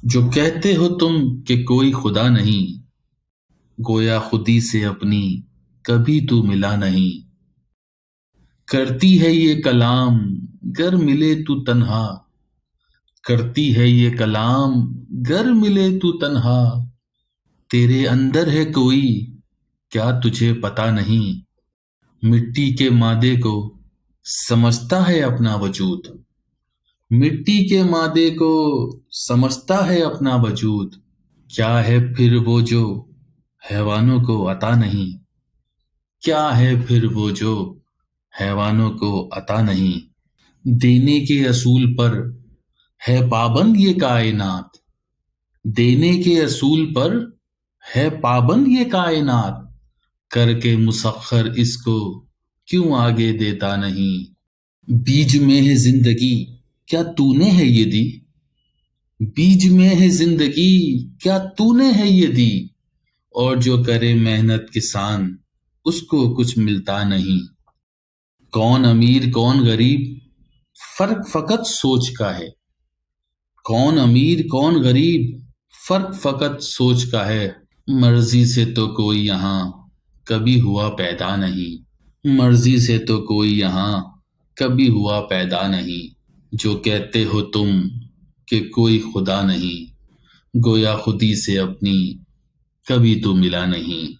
جو کہتے ہو تم کہ کوئی خدا نہیں، گویا خودی سے اپنی کبھی تو ملا نہیں۔ کرتی ہے یہ کلام گر ملے تو تنہا، کرتی ہے یہ کلام گر ملے تو تنہا۔ تیرے اندر ہے کوئی کیا تجھے پتا نہیں، مٹی کے مادے کو سمجھتا ہے اپنا وجود، مٹی کے مادے کو سمجھتا ہے اپنا وجود۔ کیا ہے پھر وہ جو حیوانوں کو عطا نہیں، کیا ہے پھر وہ جو حیوانوں کو عطا نہیں۔ دینے کے اصول پر ہے پابند یہ کائنات، دینے کے اصول پر ہے پابند یہ کائنات، کر کے مسخر اس کو کیوں آگے دیتا نہیں۔ بیج میں ہے زندگی کیا تو نے ہے یہ دی، بیج میں ہے زندگی کیا تو نے ہے یہ دی، اور جو کرے محنت کسان اس کو کچھ ملتا نہیں۔ کون امیر کون غریب فرق فقط سوچ کا ہے، کون امیر کون غریب فرق فقط سوچ کا ہے۔ مرضی سے تو کوئی یہاں کبھی ہوا پیدا نہیں، مرضی سے تو کوئی یہاں کبھی ہوا پیدا نہیں۔ جو کہتے ہو تم کہ کوئی خدا نہیں، گویا خودی سے اپنی کبھی تو ملا نہیں۔